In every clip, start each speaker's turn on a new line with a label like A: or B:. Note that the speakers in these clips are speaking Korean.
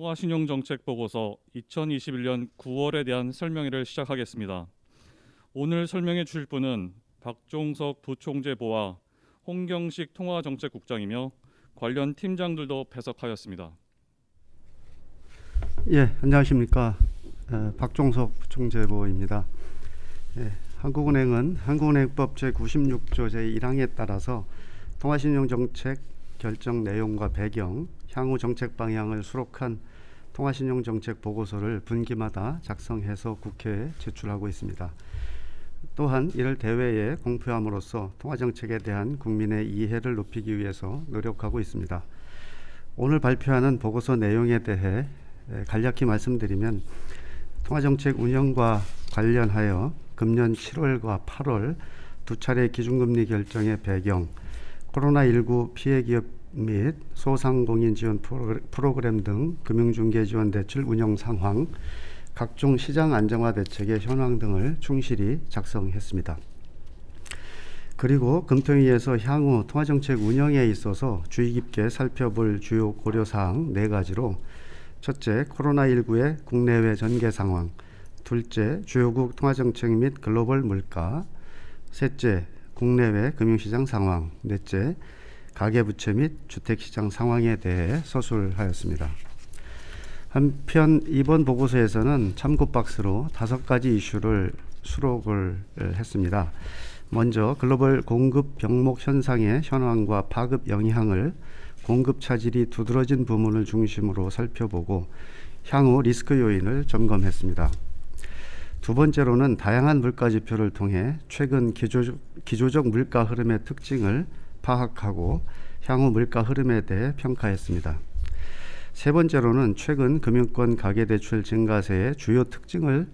A: 통화신용정책보고서 2021년 9월에 대한 설명회를 시작하겠습니다. 오늘 설명해 주실 분은 박종석 부총재보와 홍경식 통화정책국장이며 관련 팀장들도 배석하였습니다.
B: 예, 안녕하십니까. 박종석 부총재보입니다. 한국은행은 한국은행법 제96조 제1항에 따라서 통화신용정책 결정 내용과 배경, 향후 정책 방향을 수록한 통화신용정책 보고서를 분기마다 작성해서 국회에 제출하고 있습니다. 또한 이를 대외에 공표함으로써 통화정책에 대한 국민의 이해를 높이기 위해서 노력하고 있습니다. 오늘 발표하는 보고서 내용에 대해 간략히 말씀드리면, 통화정책 운영과 관련하여 금년 7월과 8월 두 차례 기준금리 결정의 배경, 코로나19 피해기업 및 소상공인 지원 프로그램 등 금융중개 지원 대출 운영 상황, 각종 시장 안정화 대책의 현황 등을 충실히 작성했습니다. 그리고 금통위에서 향후 통화정책 운영에 있어서 주의 깊게 살펴볼 주요 고려사항 4가지로, 첫째, 코로나19의 국내외 전개 상황, 둘째, 주요국 통화정책 및 글로벌 물가, 셋째, 국내외 금융시장 상황, 넷째, 가계부채 및 주택시장 상황에 대해 서술하였습니다. 한편 이번 보고서에서는 참고 박스로 5가지 이슈를 수록을 했습니다. 먼저 글로벌 공급 병목 현상의 현황과 파급 영향을 공급 차질이 두드러진 부문을 중심으로 살펴보고 향후 리스크 요인을 점검했습니다. 두 번째로는 다양한 물가 지표를 통해 최근 기조적 물가 흐름의 특징을 파악하고 향후 물가 흐름에 대해 평가했습니다. 세 번째로는 최근 금융권 가계대출 증가세의 주요 특징을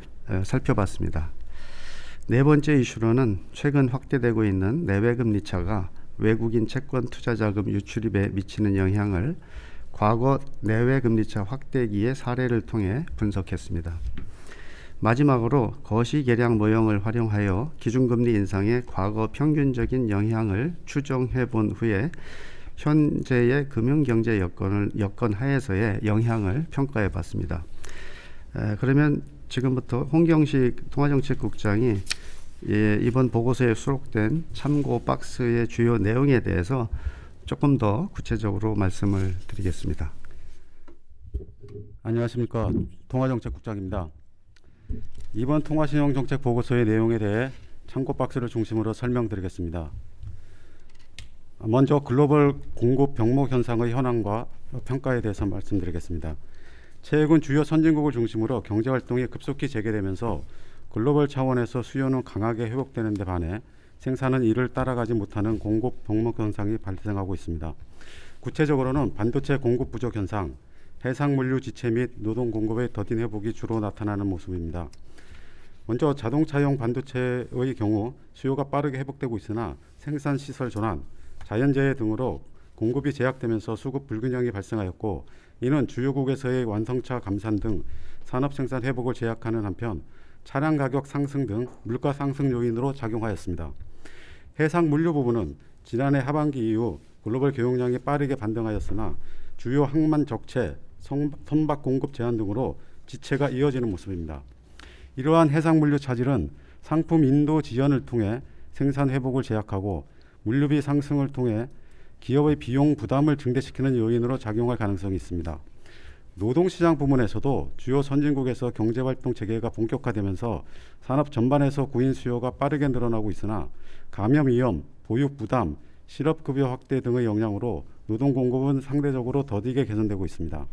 B: 살펴봤습니다. 네 번째 이슈로는 최근 확대되고 있는 내외금리 차가 외국인 채권 투자 자금 유출입에 미치는 영향을 과거 내외금리차 확대기의 사례를 통해 분석했습니다. 마지막으로 거시계량 모형을 활용하여 기준금리 인상의 과거 평균적인 영향을 추정해 본 후에 현재의 금융경제 여건 하에서의 영향을 평가해 봤습니다. 그러면 지금부터 홍경식 통화정책국장이 이번 보고서에 수록된 참고 박스의 주요 내용에 대해서 조금 더 구체적으로 말씀을 드리겠습니다.
C: 안녕하십니까. 통화정책국장입니다. 이번 통화신용정책 보고서의 내용에 대해 참고 박스를 중심으로 설명드리겠습니다. 먼저 글로벌 공급 병목 현상의 현황과 평가에 대해서 말씀드리겠습니다. 최근 주요 선진국을 중심으로 경제활동이 급속히 재개되면서 글로벌 차원에서 수요는 강하게 회복되는 데 반해 생산은 이를 따라가지 못하는 공급 병목 현상이 발생하고 있습니다. 구체적으로는 반도체 공급 부족 현상, 해상물류 지체 및 노동 공급의 더딘 회복이 주로 나타나는 모습입니다. 먼저 자동차용 반도체의 경우 수요가 빠르게 회복되고 있으나 생산시설 전환, 자연재해 등으로 공급이 제약되면서 수급 불균형이 발생하였고, 이는 주요국에서의 완성차 감산 등 산업 생산 회복을 제약하는 한편 차량 가격 상승 등 물가 상승 요인으로 작용하였습니다. 해상 물류 부분은 지난해 하반기 이후 글로벌 교역량이 빠르게 반등하였으나 주요 항만 적체, 선박 공급 제한 등으로 지체가 이어지는 모습입니다. 이러한 해상 물류 차질은 상품 인도 지연을 통해 생산 회복을 제약하고 물류비 상승을 통해 기업의 비용 부담을 증대시키는 요인으로 작용할 가능성이 있습니다. 노동시장 부문에서도 주요 선진국에서 경제활동 재개가 본격화되면서 산업 전반에서 구인 수요가 빠르게 늘어나고 있으나 감염 위험, 보육 부담, 실업급여 확대 등의 영향으로 노동 공급은 상대적으로 더디게 개선되고 있습니다.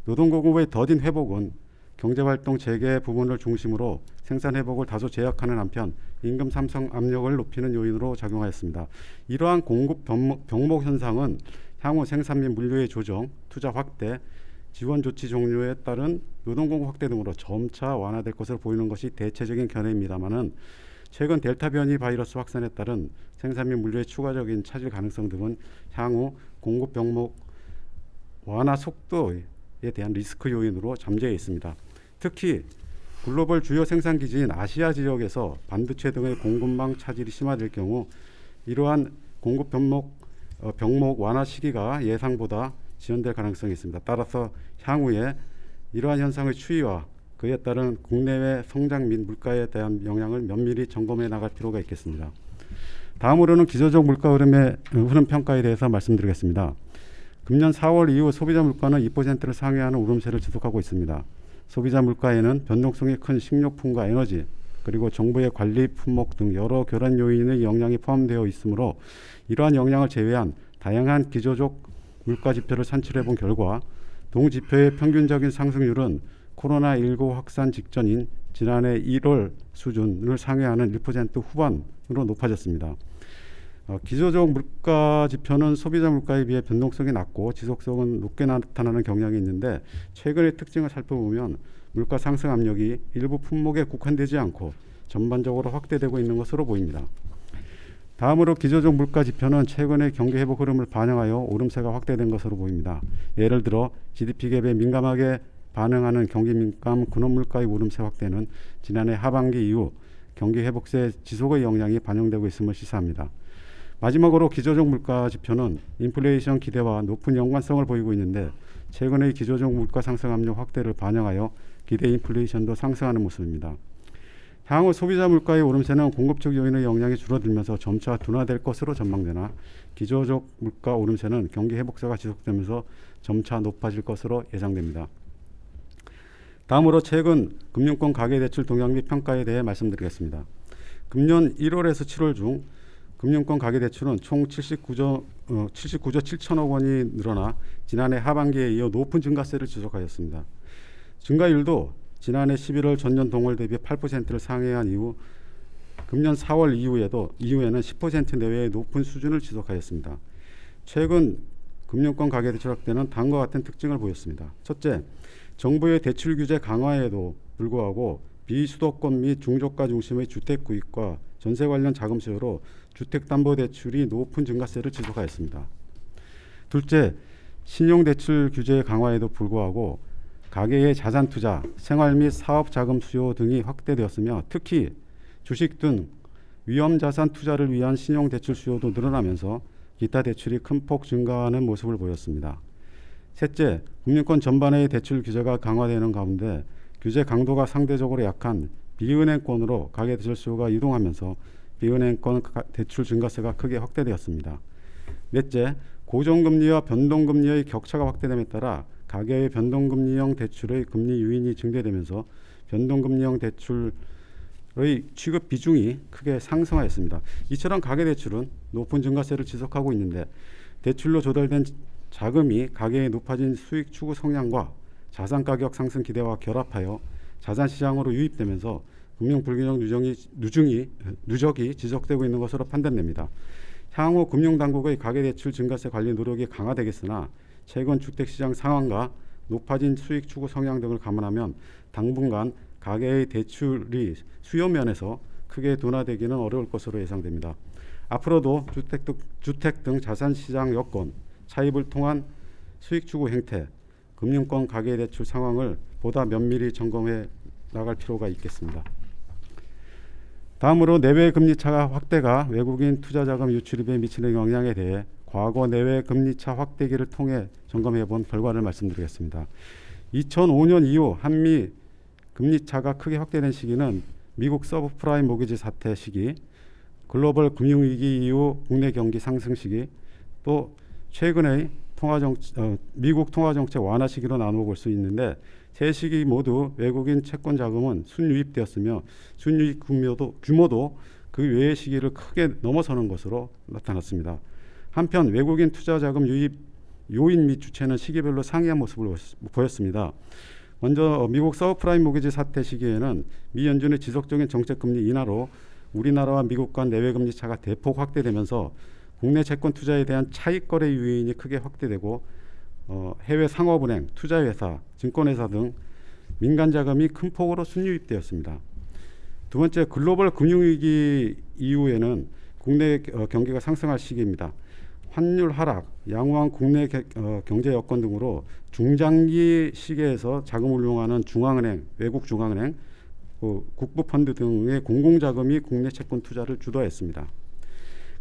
C: 노동 공급의 더딘 회복은 경제활동 재개 부분을 중심으로 생산 회복을 다소 제약하는 한편 임금 상승 압력을 높이는 요인으로 작용하였습니다. 이러한 공급 병목 현상은 향후 생산 및 물류의 조정, 투자 확대, 지원 조치 종료에 따른 노동 공급 확대 등으로 점차 완화될 것으로 보이는 것이 대체적인 견해입니다만은 최근 델타 변이 바이러스 확산에 따른 생산 및 물류의 추가적인 차질 가능성 등은 향후 공급 병목 완화 속도에 대한 리스크 요인으로 잠재해 있습니다. 특히 글로벌 주요 생산 기지인 아시아 지역에서 반도체 등의 공급망 차질이 심화될 경우 이러한 공급 병목 완화 시기가 예상보다 지연될 가능성이 있습니다. 따라서 향후에 이러한 현상의 추이와 그에 따른 국내외 성장 및 물가에 대한 영향을 면밀히 점검해 나갈 필요가 있겠습니다. 다음으로는 기저적 물가 흐름의 흐름 평가에 대해서 말씀드리겠습니다. 금년 4월 이후 소비자 물가는 2%를 상회하는 오름세를 지속하고 있습니다. 소비자 물가에는 변동성이 큰 식료품과 에너지, 그리고 정부의 관리 품목 등 여러 교란 요인의 영향이 포함되어 있으므로 이러한 영향을 제외한 다양한 기저적 물가 지표를 산출해 본 결과 동지표의 평균적인 상승률은 코로나19 확산 직전인 지난해 1월 수준을 상회하는 1% 후반으로 높아졌습니다. 기저적 물가 지표는 소비자 물가에 비해 변동성이 낮고 지속성은 높게 나타나는 경향이 있는데 최근의 특징을 살펴보면 물가 상승 압력이 일부 품목에 국한되지 않고 전반적으로 확대되고 있는 것으로 보입니다. 다음으로 기저적 물가 지표는 최근의 경기 회복 흐름을 반영하여 오름세가 확대된 것으로 보입니다. 예를 들어 GDP 갭에 민감하게 반응하는 경기 민감 근원 물가의 오름세 확대는 지난해 하반기 이후 경기 회복세 지속의 영향이 반영되고 있음을 시사합니다. 마지막으로 기저적 물가 지표는 인플레이션 기대와 높은 연관성을 보이고 있는데 최근의 기저적 물가 상승 압력 확대를 반영하여 기대 인플레이션도 상승하는 모습입니다. 향후 소비자 물가의 오름세는 공급적 요인의 영향이 줄어들면서 점차 둔화될 것으로 전망되나 기저적 물가 오름세는 경기 회복세가 지속되면서 점차 높아질 것으로 예상됩니다. 다음으로 최근 금융권 가계대출 동향 및 평가에 대해 말씀드리겠습니다. 금년 1월에서 7월 중 금융권 가계대출은 총 79조 7천억 원이 늘어나 지난해 하반기에 이어 높은 증가세를 지속하였습니다. 증가율도 지난해 11월 전년 동월 대비 8%를 상회한 이후 금년 4월 이후에는 10% 내외의 높은 수준을 지속하였습니다. 최근 금융권 가계대출 확대는 다음과 같은 특징을 보였습니다. 첫째, 정부의 대출 규제 강화에도 불구하고 비수도권 및 중저가 중심의 주택 구입과 전세 관련 자금 수요로 주택담보대출이 높은 증가세를 지속하였습니다. 둘째, 신용대출 규제 강화에도 불구하고 가계의 자산 투자, 생활 및 사업 자금 수요 등이 확대되었으며 특히 주식 등 위험자산 투자를 위한 신용대출 수요도 늘어나면서 기타 대출이 큰 폭 증가하는 모습을 보였습니다. 셋째, 금융권 전반의 대출 규제가 강화되는 가운데 규제 강도가 상대적으로 약한 비은행권으로 가계대출 수요가 이동하면서 비은행권 대출 증가세가 크게 확대되었습니다. 넷째, 고정금리와 변동금리의 격차가 확대됨에 따라 가계의 변동금리형 대출의 금리 유인이 증대되면서 변동금리형 대출의 취급 비중이 크게 상승하였습니다. 이처럼 가계대출은 높은 증가세를 지속하고 있는데 대출로 조달된 자금이 가계의 높아진 수익 추구 성향과 자산가격 상승 기대와 결합하여 자산시장으로 유입되면서 금융 불균형 누적이 지속되고 있는 것으로 판단됩니다. 향후 금융당국의 가계대출 증가세 관리 노력이 강화되겠으나 최근 주택시장 상황과 높아진 수익 추구 성향 등을 감안하면 당분간 가계의 대출이 수요 면에서 크게 둔화되기는 어려울 것으로 예상됩니다. 앞으로도 주택 등 자산시장 여건, 차입을 통한 수익 추구 행태, 금융권 가계대출 상황을 보다 면밀히 점검해 나갈 필요가 있겠습니다. 다음으로 내외 금리차 확대가 외국인 투자자금 유출입에 미치는 영향에 대해 과거 내외 금리차 확대기를 통해 점검해 본 결과를 말씀드리겠습니다. 2005년 이후 한미 금리차가 크게 확대된 시기는 미국 서브프라임 모기지 사태 시기, 글로벌 금융위기 이후 국내 경기 상승 시기, 또 최근의 미국 통화정책 완화 시기로 나누어 볼 수 있는데 세 시기 모두 외국인 채권 자금은 순유입되었으며 순유입 규모도 그 외의 시기를 크게 넘어서는 것으로 나타났습니다. 한편 외국인 투자 자금 유입 요인 및 주체는 시기별로 상이한 모습을 보였습니다. 먼저 미국 서브프라임 모기지 사태 시기에는 미 연준의 지속적인 정책금리 인하로 우리나라와 미국 간 내외금리 차가 대폭 확대되면서 국내 채권 투자에 대한 차익거래 유인이 크게 확대되고 해외 상업은행, 투자회사, 증권회사 등 민간 자금이 큰 폭으로 순유입되었습니다. 두 번째, 글로벌 금융위기 이후에는 국내 경기가 상승할 시기입니다. 환율 하락, 양호한 국내 경제 여건 등으로 중장기 시기에서 자금을 이용하는 중앙은행, 외국 중앙은행, 국부펀드 등의 공공자금이 국내 채권 투자를 주도했습니다.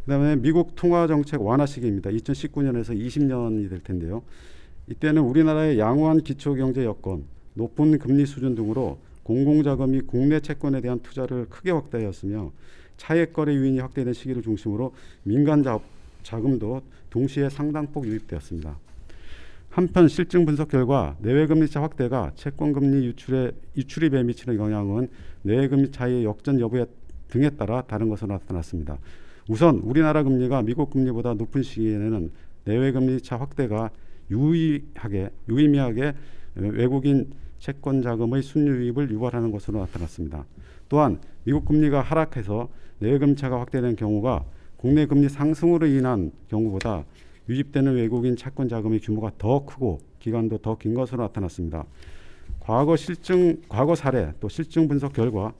C: 그다음에 미국 통화정책 완화 시기입니다. 2019년에서 20년이 될 텐데요. 이때는 우리나라의 양호한 기초경제 여건, 높은 금리 수준 등으로 공공자금이 국내 채권에 대한 투자를 크게 확대하였으며 차액거래 유인이 확대된 시기를 중심으로 민간 자금도 동시에 상당폭 유입되었습니다. 한편 실증 분석 결과 내외금리차 확대가 채권금리 유출입에 미치는 영향은 내외금리 차이의 역전 여부 등에 따라 다른 것으로 나타났습니다. 우선 우리나라 금리가 미국 금리보다 높은 시기에는 내외금리차 확대가 유의미하게 외국인 채권 자금의 순유입을 유발하는 것으로 나타났습니다. 또한 미국 금리가 하락해서 내외금리차가 확대된 경우가 국내 금리 상승으로 인한 경우보다 유입되는 외국인 채권 자금의 규모가 더 크고 기간도 더 긴 것으로 나타났습니다. 과거 사례 또 실증 분석 결과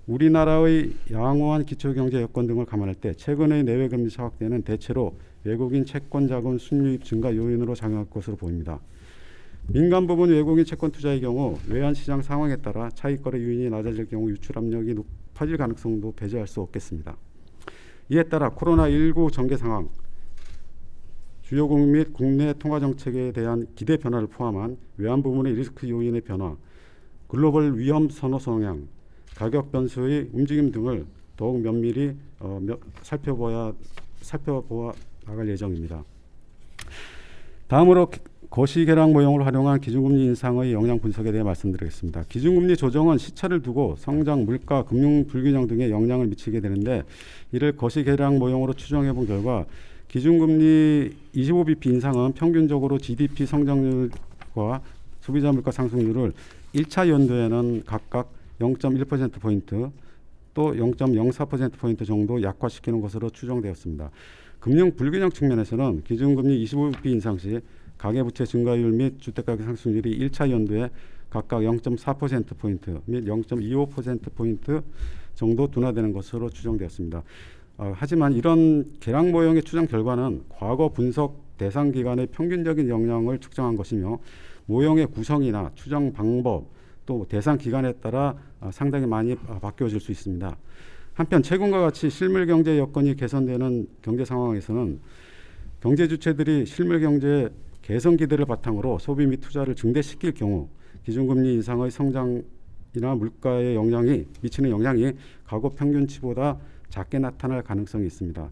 C: 우리나라의 양호한 기초경제 여건 등을 감안할 때 최근의 내외금리차 확대는 대체로 외국인 채권 자금 순유입 증가 요인으로 작용할 것으로 보입니다. 민간 부분 외국인 채권 투자의 경우 외환시장 상황에 따라 차익거래 유인이 낮아질 경우 유출 압력이 높아질 가능성도 배제할 수 없겠습니다. 이에 따라 코로나19 전개 상황, 주요국 및 국내 통화정책에 대한 기대 변화를 포함한 외환 부문의 리스크 요인의 변화, 글로벌 위험 선호 성향, 가격 변수의 움직임 등을 더욱 면밀히 살펴보아 나갈 예정입니다. 다음으로 거시계량 모형을 활용한 기준금리 인상의 영향 분석에 대해 말씀드리겠습니다. 기준금리 조정은 시차를 두고 성장, 물가, 금융 불균형 등에 영향을 미치게 되는데 이를 거시계량 모형으로 추정해 본 결과 기준금리 25bp 인상은 평균적으로 GDP 성장률과 소비자 물가 상승률을 1차 연도에는 각각 0.1%포인트 또 0.04%포인트 정도 약화시키는 것으로 추정되었습니다. 금융 불균형 측면에서는 기준금리 25bp 인상 시 가계부채 증가율 및 주택가격 상승률이 1차 연도에 각각 0.4%포인트 및 0.25%포인트 정도 둔화되는 것으로 추정되었습니다. 하지만 이런 계량 모형의 추정 결과는 과거 분석 대상 기간의 평균적인 영향을 측정한 것이며 모형의 구성이나 추정 방법 또 대상 기간에 따라 상당히 많이 바뀌어질 수 있습니다. 한편 최근과 같이 실물 경제 여건이 개선되는 경제 상황에서는 경제 주체들이 실물 경제 개선 기대를 바탕으로 소비 및 투자를 증대시킬 경우 기준금리 인상의 성장이나 물가에 미치는 영향이 과거 평균치보다 작게 나타날 가능성이 있습니다.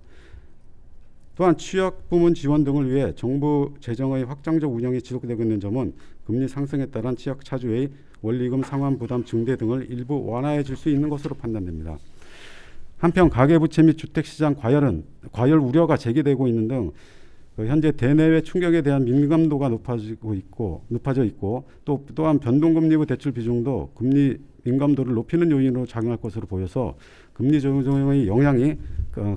C: 또한 취약 부문 지원 등을 위해 정부 재정의 확장적 운영이 지속되고 있는 점은 금리 상승에 따른 취약 차주의 원리금 상환 부담 증대 등을 일부 완화해 줄 수 있는 것으로 판단됩니다. 한편 가계부채 및 주택시장 과열 우려가 제기되고 있는 등 현재 대내외 충격에 대한 민감도가 높아져 있고 또한 변동금리부 대출 비중도 금리 민감도를 높이는 요인으로 작용할 것으로 보여서 금리 조정의 영향이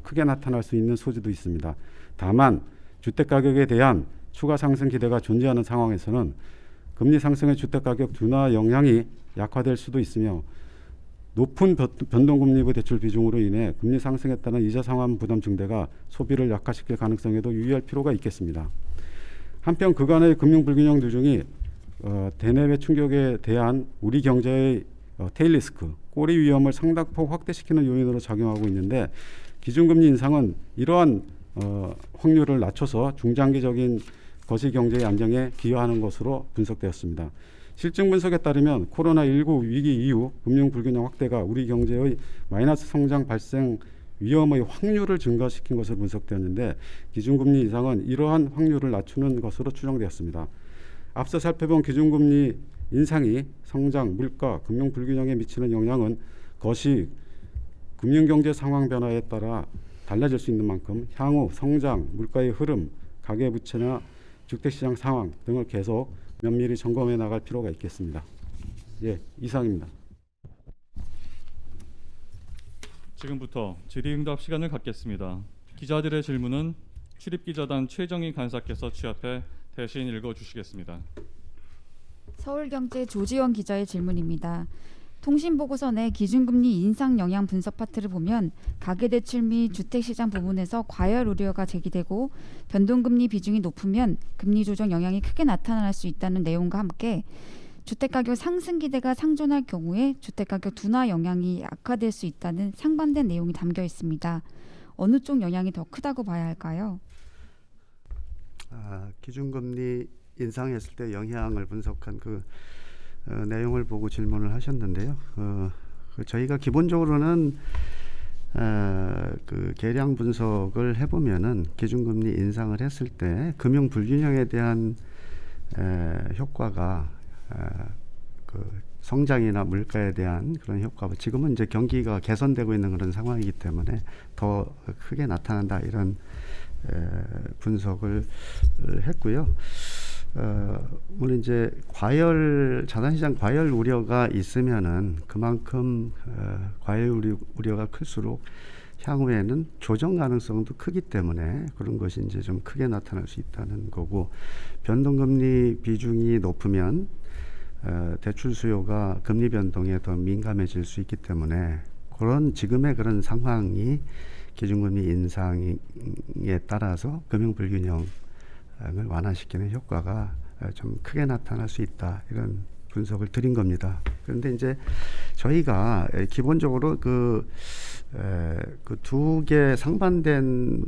C: 크게 나타날 수 있는 소지도 있습니다. 다만 주택가격에 대한 추가 상승 기대가 존재하는 상황에서는 금리 상승의 주택가격 둔화 영향이 약화될 수도 있으며 높은 변동금리부 대출 비중으로 인해 금리 상승에 따른 이자 상환 부담 증대가 소비를 약화시킬 가능성에도 유의할 필요가 있겠습니다. 한편 그간의 금융 불균형 누중이 대내외 충격에 대한 우리 경제의 테일 리스크, 꼬리 위험을 상당폭 확대시키는 요인으로 작용하고 있는데 기준금리 인상은 이러한 확률을 낮춰서 중장기적인 거시경제의 안정에 기여하는 것으로 분석되었습니다. 실증 분석에 따르면 코로나19 위기 이후 금융 불균형 확대가 우리 경제의 마이너스 성장 발생 위험의 확률을 증가시킨 것으로 분석되었는데 기준금리 인상은 이러한 확률을 낮추는 것으로 추정되었습니다. 앞서 살펴본 기준금리 인상이 성장, 물가, 금융 불균형에 미치는 영향은 거시 금융경제 상황 변화에 따라 달라질 수 있는 만큼 향후 성장, 물가의 흐름, 가계부채나 주택시장 상황 등을 계속 면밀히 점검해 나갈 필요가 있겠습니다. 이상입니다.
A: 지금부터 질의응답 시간을 갖겠습니다. 기자들의 질문은 출입기자단 최정희 간사께서 취합해 대신 읽어주시겠습니다.
D: 서울경제 조지원 기자의 질문입니다. 통신보고서 내 기준금리 인상 영향 분석 파트를 보면 가계대출 및 주택시장 부분에서 과열 우려가 제기되고 변동금리 비중이 높으면 금리 조정 영향이 크게 나타날 수 있다는 내용과 함께 주택가격 상승 기대가 상존할 경우에 주택가격 둔화 영향이 악화될 수 있다는 상반된 내용이 담겨 있습니다. 어느 쪽 영향이 더 크다고 봐야 할까요?
B: 기준금리 인상했을 때 영향을 분석한 그 내용을 보고 질문을 하셨는데요. 저희가 기본적으로는 그 계량 분석을 해보면은 기준금리 인상을 했을 때 금융 불균형에 대한 효과가 그 성장이나 물가에 대한 그런 효과, 지금은 이제 경기가 개선되고 있는 그런 상황이기 때문에 더 크게 나타난다, 이런 분석을 했고요. 물론 이제 자산시장 과열 우려가 있으면은 그만큼 과열 우려가 클수록 향후에는 조정 가능성도 크기 때문에 그런 것이 이제 좀 크게 나타날 수 있다는 거고, 변동금리 비중이 높으면 대출 수요가 금리 변동에 더 민감해질 수 있기 때문에 지금의 그런 상황이 기준금리 인상에 따라서 금융 불균형을 완화시키는 효과가 좀 크게 나타날 수 있다, 이런 분석을 드린 겁니다. 그런데 이제 저희가 기본적으로 그 두 개 상반된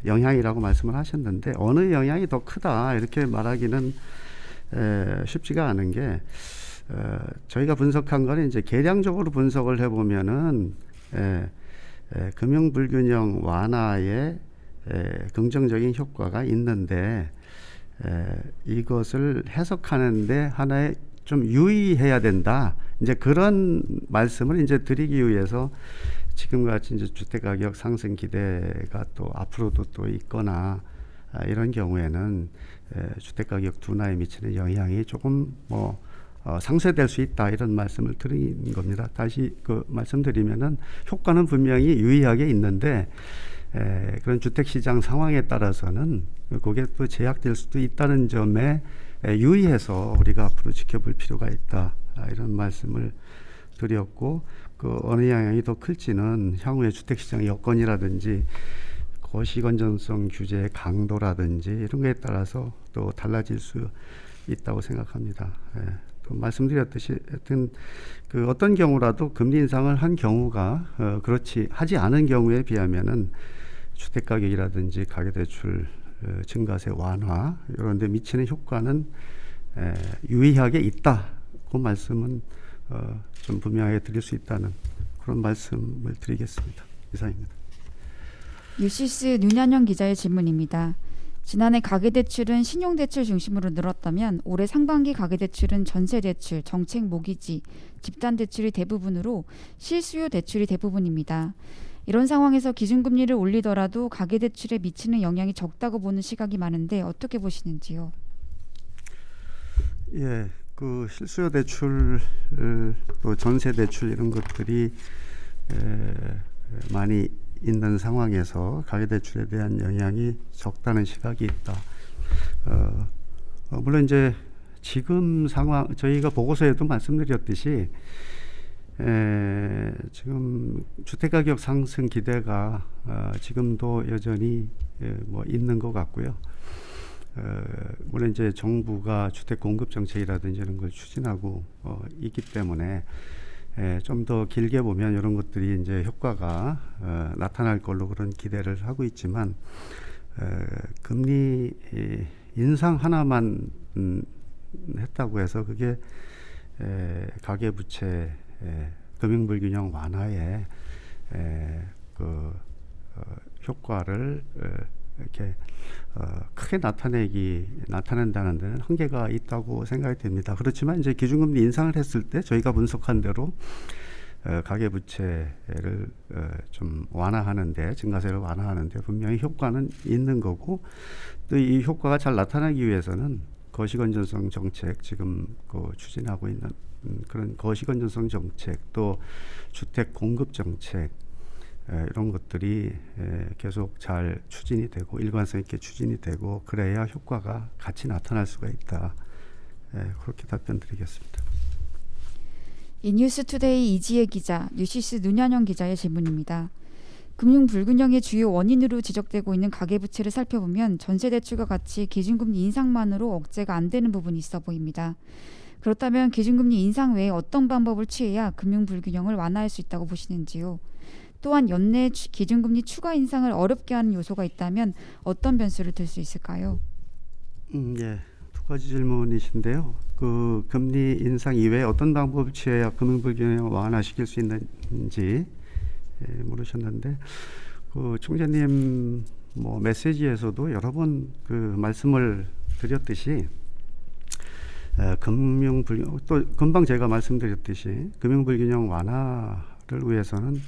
B: 영향이라고 말씀을 하셨는데, 어느 영향이 더 크다 이렇게 말하기는 쉽지가 않은 게, 저희가 분석한 거는 이제 계량적으로 분석을 해보면은 금융 불균형 완화에 긍정적인 효과가 있는데, 이것을 해석하는데 하나의 좀 유의해야 된다, 이제 그런 말씀을 이제 드리기 위해서 지금같이 이제 주택가격 상승 기대가 또 앞으로도 또 있거나 이런 경우에는 주택가격 둔화에 미치는 영향이 조금 상쇄될 수 있다, 이런 말씀을 드린 겁니다. 다시 말씀드리면은 효과는 분명히 유의하게 있는데 그런 주택시장 상황에 따라서는 그게 또 제약될 수도 있다는 점에 유의해서 우리가 앞으로 지켜볼 필요가 있다, 이런 말씀을 드렸고, 어느 영향이 더 클지는 향후에 주택시장 여건이라든지 거시건전성 규제의 강도라든지 이런 거에 따라서 또 달라질 수 있다고 생각합니다. 또 말씀드렸듯이 하여튼 어떤 경우라도 금리 인상을 한 경우가 그렇지 하지 않은 경우에 비하면은 주택가격이라든지 가계대출 증가세 완화 이런 데 미치는 효과는 유의하게 있다, 그 말씀은 좀 분명하게 드릴 수 있다는 그런 말씀을 드리겠습니다. 이상입니다.
D: 유시스 윤한영 기자의 질문입니다. 지난해 가계대출은 신용대출 중심으로 늘었다면 올해 상반기 가계대출은 전세대출, 정책 모기지, 집단대출이 대부분으로 실수요 대출이 대부분입니다. 이런 상황에서 기준금리를 올리더라도 가계대출에 미치는 영향이 적다고 보는 시각이 많은데 어떻게 보시는지요?
B: 예, 실수요 대출, 또 전세 대출 이런 것들이 많이 있는 상황에서 가계대출에 대한 영향이 적다는 시각이 있다. 물론 이제 지금 상황, 저희가 보고서에도 말씀드렸듯이 지금 주택가격 상승 기대가 지금도 여전히 있는 것 같고요. 물론 이제 정부가 주택 공급 정책이라든지 이런 걸 추진하고 있기 때문에 좀 더 길게 보면 이런 것들이 이제 효과가 나타날 걸로 그런 기대를 하고 있지만, 금리 인상 하나만 했다고 해서 그게 가계부채 금융불균형 완화에 효과를 이렇게 크게 나타낸다는 데는 한계가 있다고 생각이 됩니다. 그렇지만 이제 기준금리 인상을 했을 때 저희가 분석한 대로 가계부채를 좀 완화하는데, 증가세를 완화하는데 분명히 효과는 있는 거고, 또 이 효과가 잘 나타나기 위해서는 거시건전성 정책, 지금 추진하고 있는 그런 거시건전성 정책, 또 주택 공급 정책, 이런 것들이 계속 잘 추진이 되고 일관성 있게 추진이 되고, 그래야 효과가 같이 나타날 수가 있다. 그렇게 답변드리겠습니다.
D: 이뉴스투데이 이지혜 기자, 뉴시스 윤한영 기자의 질문입니다. 금융 불균형의 주요 원인으로 지적되고 있는 가계부채를 살펴보면 전세대출과 같이 기준금리 인상만으로 억제가 안 되는 부분이 있어 보입니다. 그렇다면 기준금리 인상 외에 어떤 방법을 취해야 금융 불균형을 완화할 수 있다고 보시는지요? 또한 연내 기준금리 추가 인상을 어렵게 하는 요소가 있다면 어떤 변수를 들 수 있을까요?
B: 예, 두 가지 질문이신데요. 그 금리 인상 이외에 어떤 방법을 취해야 금융불균형을 완화시킬 수 있는지 물으셨는데, 그 총재님 뭐 메시지에서도 여러 번 그 말씀을 드렸듯이 금융불균형, 또 금방 제가 말씀드렸듯이 금융불균형 완화를 위해서는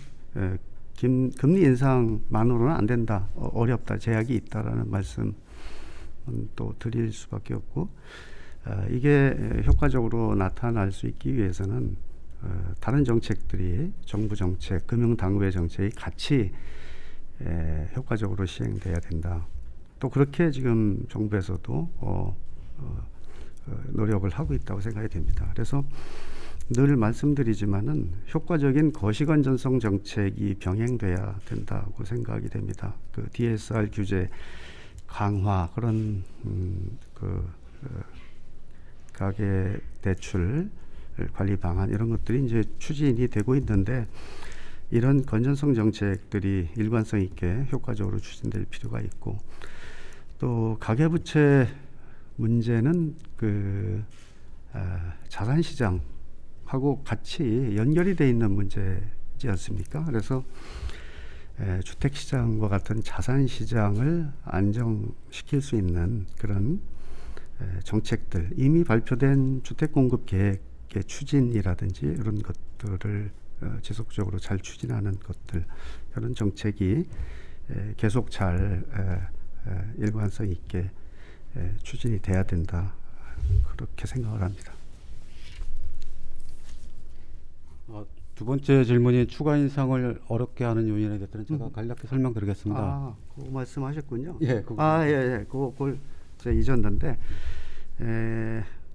B: 금리 인상만으로는 안 된다, 어렵다, 제약이 있다라는 말씀 또 드릴 수밖에 없고, 이게 효과적으로 나타날 수 있기 위해서는 다른 정책들이, 정부 정책, 금융당국의 정책이 같이 효과적으로 시행돼야 된다. 또 그렇게 지금 정부에서도 노력을 하고 있다고 생각이 됩니다. 그래서 늘 말씀드리지만은 효과적인 거시건전성 정책이 병행돼야 된다고 생각이 됩니다. 그 DSR 규제 강화, 그런 가계 대출 관리 방안, 이런 것들이 이제 추진이 되고 있는데, 이런 건전성 정책들이 일관성 있게 효과적으로 추진될 필요가 있고, 또 가계부채 문제는 자산 시장하고 같이 연결이 돼 있는 문제지 않습니까? 그래서 주택 시장과 같은 자산 시장을 안정시킬 수 있는 그런 정책들, 이미 발표된 주택 공급 계획의 추진이라든지 이런 것들을 지속적으로 잘 추진하는 것들, 이런 정책이 계속 잘 일관성 있게 추진이 돼야 된다, 그렇게 생각을 합니다.
C: 두 번째 질문이 추가 인상을 어렵게 하는 요인에 대해서는 제가 간략히 설명드리겠습니다.
B: 그거 말씀하셨군요.
C: 예,
B: 그걸 제가 잊었는데,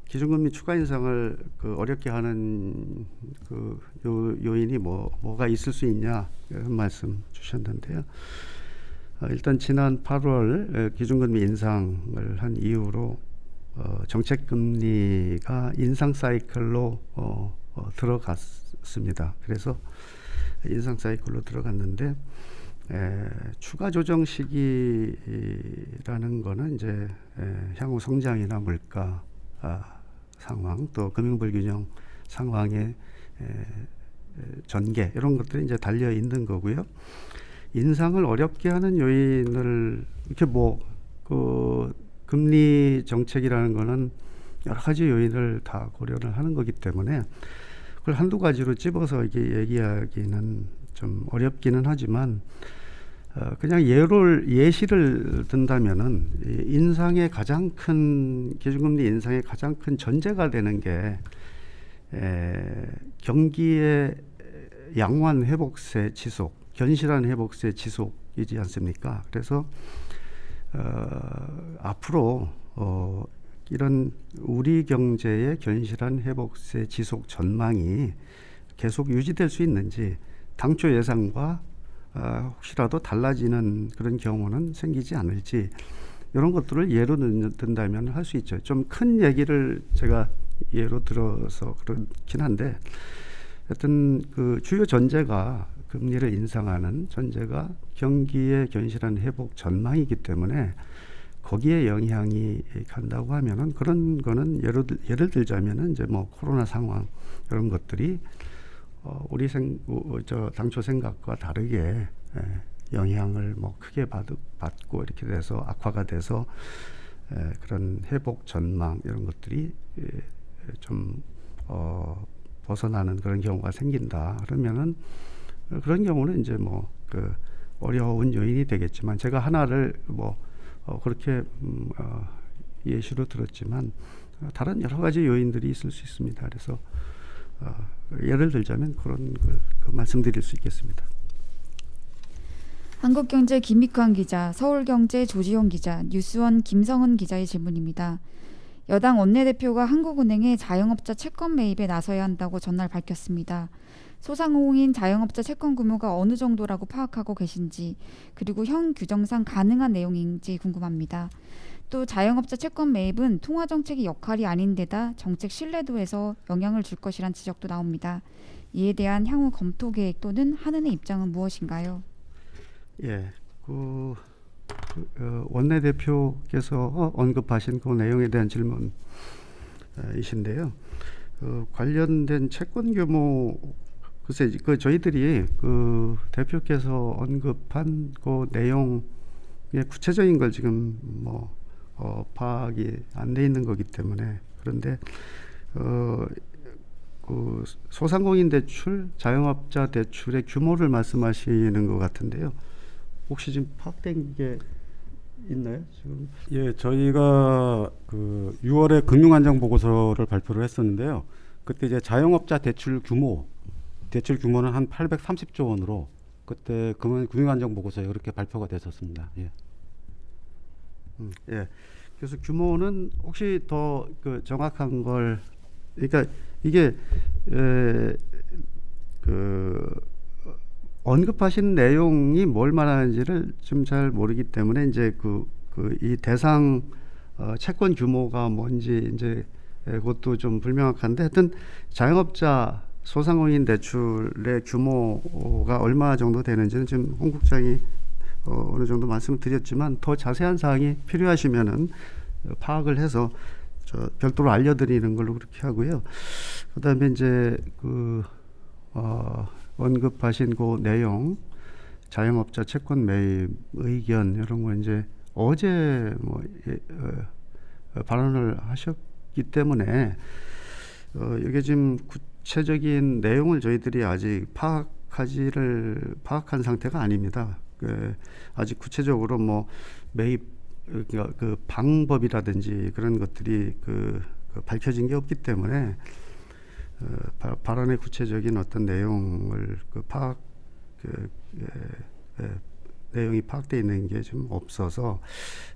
B: 기준금리 추가 인상을 어렵게 하는 그 요인이 뭐가 있을 수 있냐, 이런 말씀 주셨는데요. 일단 지난 8월 기준금리 인상을 한 이후로 정책금리가 인상 사이클로 들어갔습니다. 그래서 인상 사이클로 들어갔는데, 추가 조정 시기라는 거는 이제 향후 성장이나 물가 상황, 또 금융불균형 상황의 전개, 이런 것들이 이제 달려 있는 거고요. 인상을 어렵게 하는 요인을 이렇게 금리 정책이라는 거는 여러 가지 요인을 다 고려를 하는 거기 때문에 그걸 한두 가지로 집어서 이게 얘기하기는 좀 어렵기는 하지만, 그냥 예시를 든다면은 인상의 가장 큰, 기준금리 인상의 가장 큰 전제가 되는 게 경기의 양호한 회복세 지속, 견실한 회복세 지속이지 않습니까? 그래서 앞으로 이런 우리 경제의 견실한 회복세 지속 전망이 계속 유지될 수 있는지, 당초 예상과 혹시라도 달라지는 그런 경우는 생기지 않을지, 이런 것들을 예로 든다면 할 수 있죠. 좀 큰 얘기를 제가 예로 들어서 그렇긴 한데, 하여튼 그 주요 전제가, 금리를 인상하는 전제가 경기의 견실한 회복 전망이기 때문에 거기에 영향이 간다고 하면은, 그런 거는 예를 들자면은 이제 코로나 상황, 이런 것들이 우리 당초 생각과 다르게 영향을 크게 받고 이렇게 돼서 악화가 돼서 그런 회복 전망, 이런 것들이 좀 벗어나는 그런 경우가 생긴다. 그러면은 그런 경우는 이제 어려운 요인이 되겠지만, 제가 하나를 그렇게 예시로 들었지만 다른 여러 가지 요인들이 있을 수 있습니다. 그래서 예를 들자면 그런 걸 말씀드릴 수 있겠습니다.
D: 한국경제 김익환 기자, 서울경제 조지용 기자, 뉴스원 김성은 기자의 질문입니다. 여당 원내대표가 한국은행에 자영업자 채권 매입에 나서야 한다고 전날 밝혔습니다. 소상공인 자영업자 채권 규모가 어느 정도라고 파악하고 계신지, 그리고 현 규정상 가능한 내용인지 궁금합니다. 또 자영업자 채권 매입은 통화정책의 역할이 아닌 데다 정책 신뢰도에서 영향을 줄 것이란 지적도 나옵니다. 이에 대한 향후 검토 계획 또는 한은의 입장은 무엇인가요?
B: 예, 원내대표께서 언급하신 그 내용에 대한 질문이신데요. 관련된 채권 규모 글쎄 그 저희들이 그 대표께서 언급한 그 내용의 구체적인 걸 지금 뭐 파악이 안 돼 있는 거기 때문에 그런데 그 소상공인 대출, 자영업자 대출의 규모를 말씀하시는 것 같은데요. 혹시 지금 파악된 게 있나요? 지금
C: 예, 저희가 그 6월에 금융안정 보고서를 발표를 했었는데요. 그때 이제 자영업자 대출 규모는 한 830조 원으로 그때 금융안정 보고서에 그렇게 발표가 됐었습니다. 예.
B: 예. 그래서 규모는 혹시 더 그 정확한 걸 그러니까 이게 그 언급하신 내용이 뭘 말하는지를 좀 잘 모르기 때문에 이제 이 대상 채권 규모가 뭔지 이제 그것도 좀 불명확한데 하여튼 자영업자 소상공인 대출의 규모가 얼마 정도 되는지는 지금 홍 국장이 어느 정도 말씀을 드렸지만 더 자세한 사항이 필요하시면은 파악을 해서 별도로 알려드리는 걸로 그렇게 하고요. 그다음에 이제 언급하신 그 내용 자영업자 채권 매입 의견 이런 거 이제 어제 발언을 하셨기 때문에 이게 지금 구체적인 내용을 저희들이 아직 파악한 상태가 아닙니다. 아직 구체적으로 뭐 매입 그 방법이라든지 그런 것들이 밝혀진 게 없기 때문에 발언의 구체적인 어떤 내용을 내용이 파악되어 있는 게 좀 없어서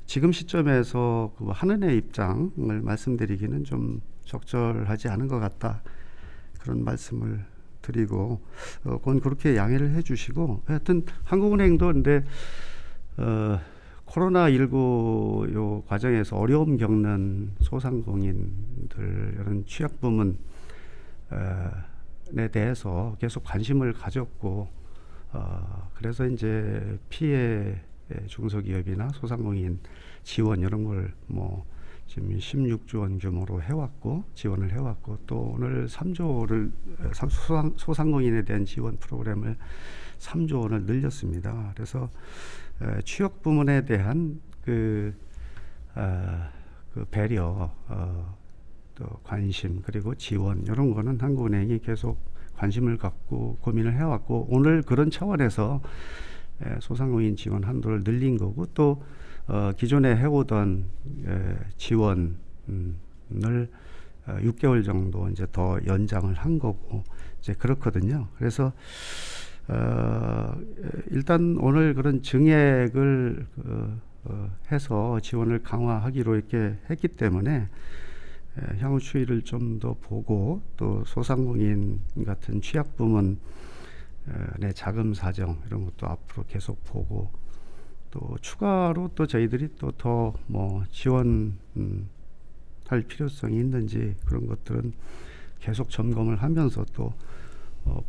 B: 지금 시점에서 한은의 입장을 말씀드리기는 좀 적절하지 않은 것 같다 그런 말씀을 드리고 그건 그렇게 양해를 해주시고 하여튼 한국은행도 근데 코로나19 요 과정에서 어려움 겪는 소상공인들 이런 취약 부문에 대해서 계속 관심을 가졌고 그래서 이제 피해 중소기업이나 소상공인 지원 이런 걸 뭐 지금 16조 원 규모로 해왔고 지원을 해왔고 또 오늘 3조를 소상공인에 대한 지원 프로그램을 3조 원을 늘렸습니다. 그래서 취약 부문에 대한 그 배려, 또 관심 그리고 지원 이런 거는 한국은행이 계속 관심을 갖고 고민을 해왔고 오늘 그런 차원에서 소상공인 지원 한도를 늘린 거고 또 기존에 해오던 지원을 6개월 정도 이제 더 연장을 한 거고 이제 그렇거든요. 그래서 일단 오늘 그런 증액을 해서 지원을 강화하기로 이렇게 했기 때문에 향후 추이를 좀 더 보고 또 소상공인 같은 취약 부문의 자금 사정 이런 것도 앞으로 계속 보고 또 추가로 또 저희들이 또 더 뭐 지원할 필요성이 있는지 그런 것들은 계속 점검을 하면서 또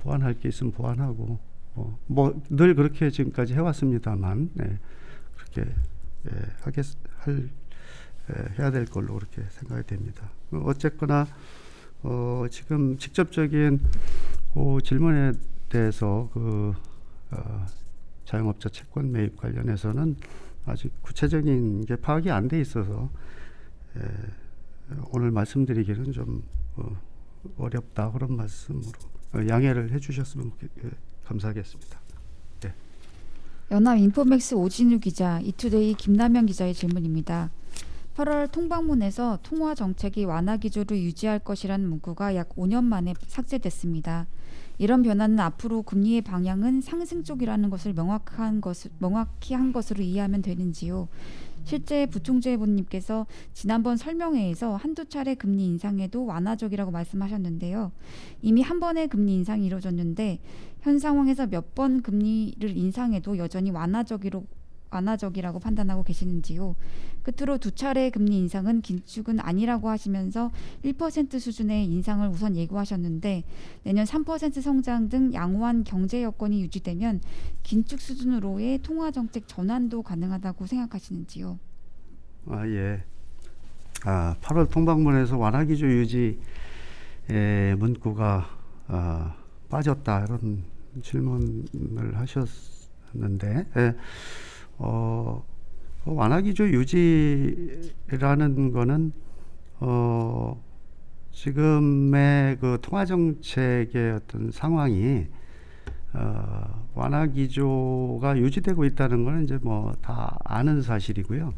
B: 보완할 게 있으면 보완하고 뭐 늘 그렇게 지금까지 해왔습니다만 그렇게 해야 될 걸로 그렇게 생각이 됩니다. 어쨌거나 지금 직접적인 질문에 대해서 자영업자 채권 매입 관련해서는 아직 구체적인 게 파악이 안 돼 있어서 오늘 말씀드리기는 좀 어렵다 그런 말씀으로 양해를 해주셨으면 감사하겠습니다. 네.
D: 연합 인포맥스 오진우 기자, 이투데이 김남현 기자의 질문입니다. 8월 통방문에서 통화 정책이 완화 기조를 유지할 것이라는 문구가 약 5년 만에 삭제됐습니다. 이런 변화는 앞으로 금리의 방향은 상승 쪽이라는 것을 명확히 한 것으로 이해하면 되는지요? 실제 부총재 부님께서 지난번 설명회에서 한두 차례 금리 인상에도 완화적이라고 말씀하셨는데요. 이미 한 번의 금리 인상이 이루어졌는데 현 상황에서 몇 번 금리를 인상해도 여전히 완화적으로 완화적이라고 판단하고 계시는지요? 끝으로 두 차례 금리 인상은 긴축은 아니라고 하시면서 1% 수준의 인상을 우선 예고하셨는데 내년 3% 성장 등 양호한 경제 여건이 유지되면 긴축 수준으로의 통화 정책 전환도 가능하다고 생각하시는지요?
B: 예. 8월 통방문에서 완화 기조 유지 문구가 빠졌다 이런 질문을 하셨는데 완화 기조 유지라는 거는 지금의 그 통화 정책의 어떤 상황이 완화 기조가 유지되고 있다는 것은 이제 뭐 다 아는 사실이고요.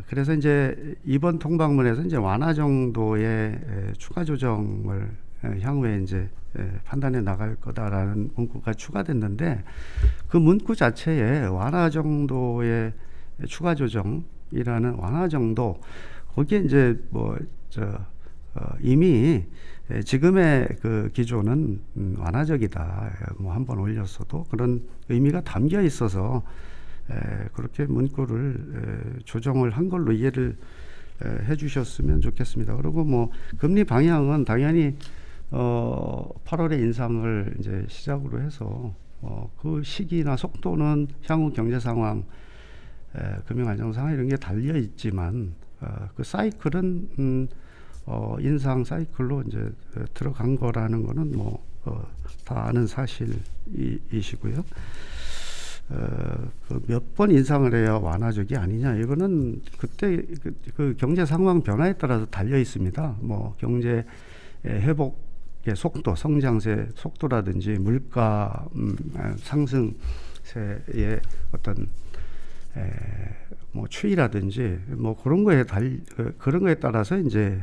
B: 그래서 이제 이번 통방문에서 이제 완화 정도의 추가 조정을 향후에 이제 판단해 나갈 거다라는 문구가 추가됐는데 그 문구 자체에 완화 정도의 추가 조정이라는 완화 정도 거기에 이제 이미 지금의 그 기조는 완화적이다. 뭐 한번 올렸어도 그런 의미가 담겨 있어서 그렇게 문구를 조정을 한 걸로 이해를 해주셨으면 좋겠습니다. 그리고 뭐 금리 방향은 당연히 8월에 인상을 이제 시작으로 해서 그 시기나 속도는 향후 경제 상황, 금융 안정 상황 이런 게 달려 있지만 그 사이클은 인상 사이클로 이제 들어간 거라는 거는 뭐 다 아는 사실이시고요. 몇 번 인상을 해야 완화적이 아니냐 이거는 그때 그 경제 상황 변화에 따라서 달려 있습니다. 뭐 경제 회복의 속도, 성장세 속도라든지 물가 상승세의 어떤 뭐 추이라든지 뭐 그런 거에 그런 거에 따라서 이제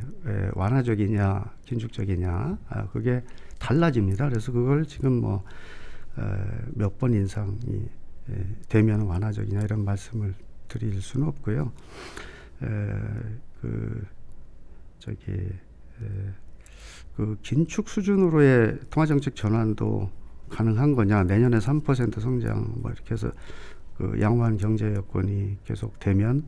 B: 완화적이냐 긴축적이냐 그게 달라집니다. 그래서 그걸 지금 뭐 몇 번 인상이 되면 완화적이냐 이런 말씀을 드릴 수는 없고요. 그 긴축 수준으로의 통화정책 전환도 가능한 거냐? 내년에 3% 성장 뭐 이렇게 해서 그 양호한 경제 여건이 계속되면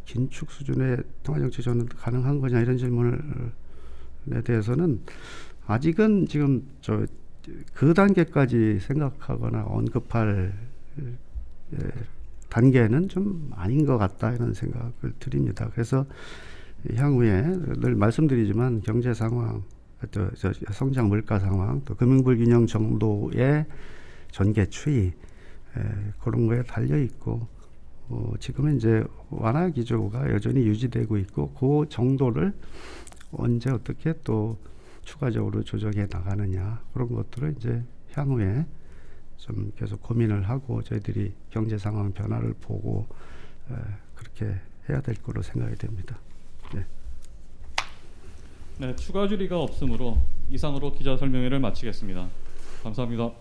B: 긴축 수준의 통화정책 전환도 가능한 거냐 이런 질문에 대해서는 아직은 지금 그 단계까지 생각하거나 언급할 단계는 좀 아닌 것 같다 이런 생각을 드립니다. 그래서 향후에 늘 말씀드리지만 경제 상황, 또 성장 물가 상황, 또 금융 불균형 정도의 전개 추이 그런 거에 달려 있고 지금은 이제 완화 기조가 여전히 유지되고 있고 그 정도를 언제 어떻게 또 추가적으로 조정해 나가느냐 그런 것들을 이제 향후에 좀 계속 고민을 하고 저희들이 경제 상황 변화를 보고 그렇게 해야 될 거로 생각이 됩니다. 네.
A: 네, 추가 질의가 없으므로 이상으로 기자 설명회를 마치겠습니다. 감사합니다.